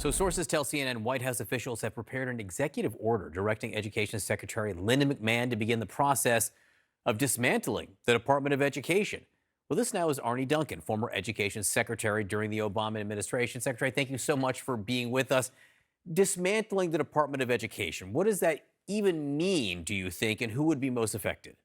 So sources tell CNN White House officials have prepared an executive order directing Education Secretary Linda McMahon to begin the process of dismantling the Department of Education. Well, this now is Arnie Duncan, former Education Secretary during the Obama administration. Secretary, thank you so much for being with us. Dismantling the Department of Education, what does that even mean, do you think, and who would be most affected?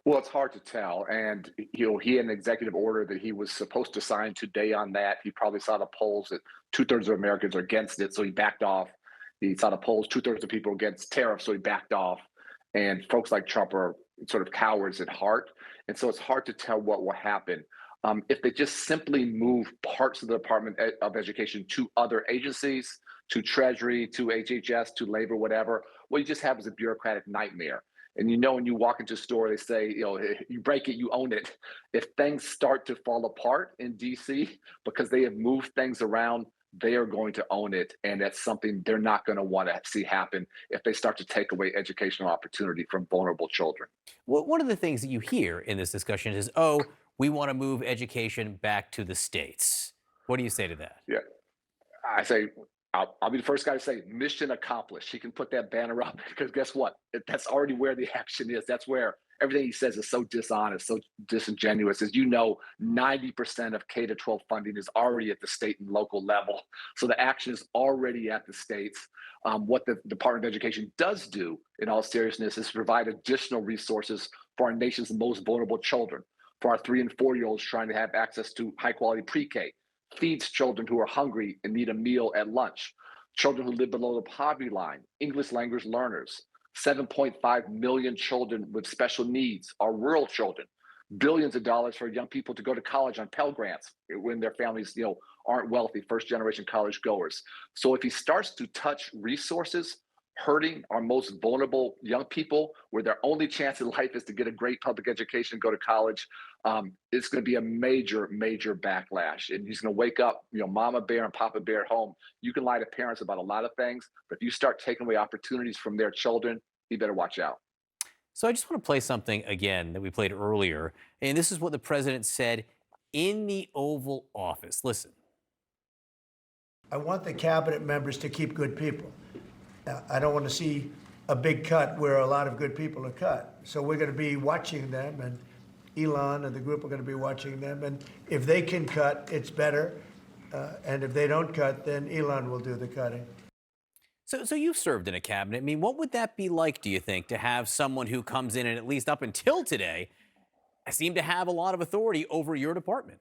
Well, it's hard to tell. And, he had an executive order that he was supposed to sign today on that. He probably saw the polls that two-thirds of Americans are against it, so he backed off. He saw the polls, two-thirds of people against tariffs, so he backed off. And folks like Trump are sort of cowards at heart. And so it's hard to tell what will happen. If they just simply move parts of the Department of Education to other agencies, to Treasury, to HHS, to Labor, whatever, what you just have is a bureaucratic nightmare. And when you walk into a store, they say, you break it, you own it. If things start to fall apart in DC because they have moved things around, they are going to own it. And that's something they're not going to want to see happen if they start to take away educational opportunity from vulnerable children. Well, one of the things that you hear in this discussion is, oh, we want to move education back to the states. What do you say to that? Yeah. I say, I'll be the first guy to say, mission accomplished. He can put that banner up because guess what? That's already where the action is. That's where everything he says is so dishonest, so disingenuous. As you know, 90% of K to 12 funding is already at the state and local level. So the action is already at the states. What the Department of Education does do, in all seriousness, is provide additional resources for our nation's most vulnerable children, for our 3 and 4 year olds trying to have access to high quality pre K, feeds children who are hungry and need a meal at lunch, children who live below the poverty line, English language learners, 7.5 million children with special needs are rural children, billions of dollars for young people to go to college on Pell Grants when their families, aren't wealthy, first generation college goers. So if he starts to touch resources hurting our most vulnerable young people, where their only chance in life is to get a great public education, go to college, it's going to be a major, major backlash. And he's going to wake up, Mama Bear and Papa Bear at home. You can lie to parents about a lot of things, but if you start taking away opportunities from their children, you better watch out. So I just want to play something again that we played earlier. And this is what the president said in the Oval Office. Listen. I want the cabinet members to keep good people. I don't want to see a big cut where a lot of good people are cut. So we're going to be watching them, and Elon and the group are going to be watching them. And if they can cut, it's better. And if they don't cut, then Elon will do the cutting. So you've served in a cabinet. I mean, what would that be like, do you think, to have someone who comes in and at least up until today seemed to have a lot of authority over your department?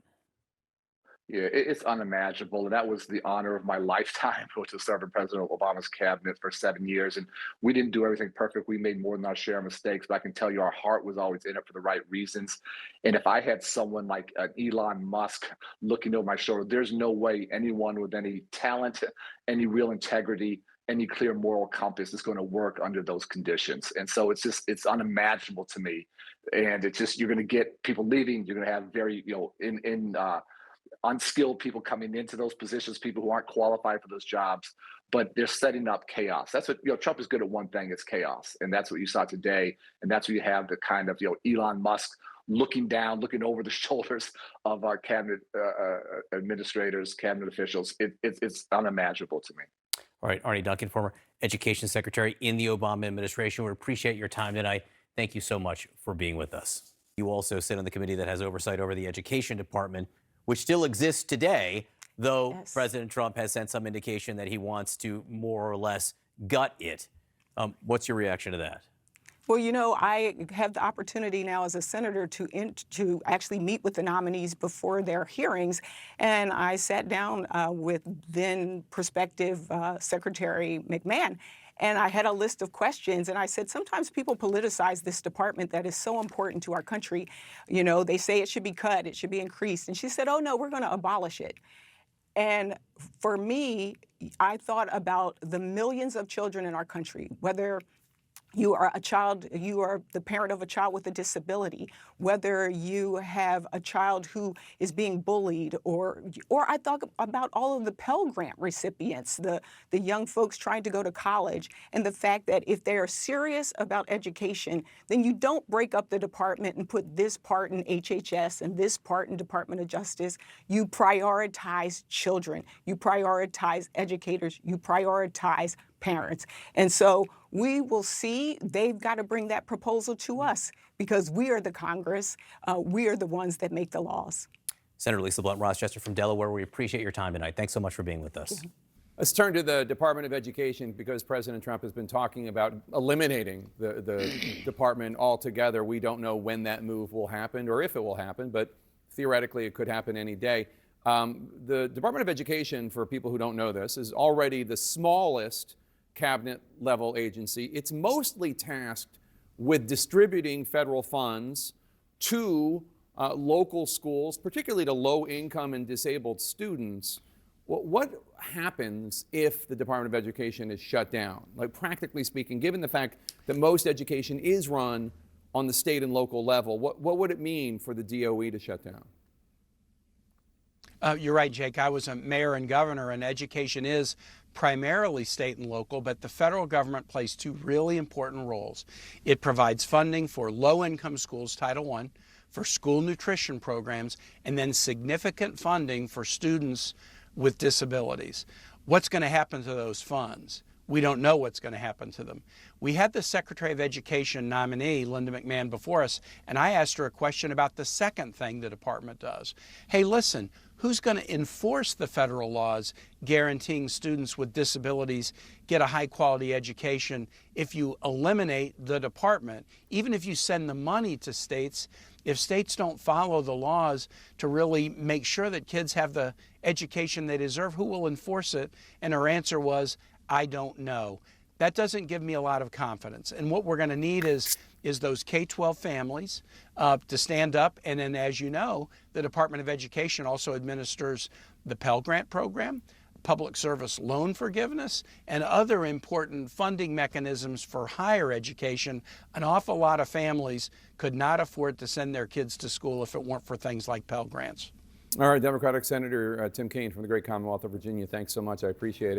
Yeah, it's unimaginable. And that was the honor of my lifetime, was to serve in President Obama's cabinet for 7 years. And we didn't do everything perfect. We made more than our share of mistakes, but I can tell you our heart was always in it for the right reasons. And if I had someone like Elon Musk looking over my shoulder, there's no way anyone with any talent, any real integrity, any clear moral compass is going to work under those conditions. And so it's unimaginable to me. And it's just, you're going to get people leaving. You're going to have very, unskilled people coming into those positions, people who aren't qualified for those jobs, but they're setting up chaos. That's what, Trump is good at one thing, it's chaos. And that's what you saw today. And that's where you have the kind of, Elon Musk looking down, looking over the shoulders of our cabinet administrators, cabinet officials. It's unimaginable to me. All right, Arnie Duncan, former Education Secretary in the Obama administration. We appreciate your time tonight. Thank you so much for being with us. You also sit on the committee that has oversight over the Education Department, which still exists today, though Yes. President Trump has sent some indication that he wants to more or less gut it. What's your reaction to that? Well, I have the opportunity now as a senator to actually meet with the nominees before their hearings, and I sat down with then prospective Secretary McMahon, and I had a list of questions, and I said, sometimes people politicize this department that is so important to our country. They say it should be cut, it should be increased. And she said, oh, no, we're going to abolish it. And for me, I thought about the millions of children in our country, whether you are a child, you are the parent of a child with a disability, whether you have a child who is being bullied, or I thought about all of the Pell Grant recipients, the young folks trying to go to college, and the fact that if they are serious about education, then you don't break up the department and put this part in HHS and this part in Department of Justice. You prioritize children, you prioritize educators, you prioritize parents. And so we will see. They've got to bring that proposal to us because we are the Congress. We are the ones that make the laws. Senator Lisa Blunt Rochester from Delaware, we appreciate your time tonight. Thanks so much for being with us. Let's turn to the Department of Education because President Trump has been talking about eliminating the department altogether. We don't know when that move will happen or if it will happen, but theoretically it could happen any day. The Department of Education, for people who don't know this, is already the smallest cabinet level agency. It's mostly tasked with distributing federal funds to local schools, particularly to low income and disabled students. What happens if the Department of Education is shut down? Like, practically speaking, given the fact that most education is run on the state and local level, what would it mean for the DOE to shut down? You're right, Jake. I was a mayor and governor, and education is primarily state and local, but the federal government plays two really important roles. It provides funding for low-income schools, Title I, for school nutrition programs, and then significant funding for students with disabilities. What's going to happen to those funds? We don't know what's going to happen to them. We had the Secretary of Education nominee, Linda McMahon, before us, and I asked her a question about the second thing the department does. Hey, listen, who's going to enforce the federal laws guaranteeing students with disabilities get a high-quality education if you eliminate the department? Even if you send the money to states, if states don't follow the laws to really make sure that kids have the education they deserve, who will enforce it? And her answer was, I don't know. That doesn't give me a lot of confidence. And what we're going to need is those K-12 families to stand up. And then, as you know, the Department of Education also administers the Pell Grant program, public service loan forgiveness, and other important funding mechanisms for higher education. An awful lot of families could not afford to send their kids to school if it weren't for things like Pell Grants. All right, Democratic Senator Tim Kaine from the great Commonwealth of Virginia, thanks so much. I appreciate it.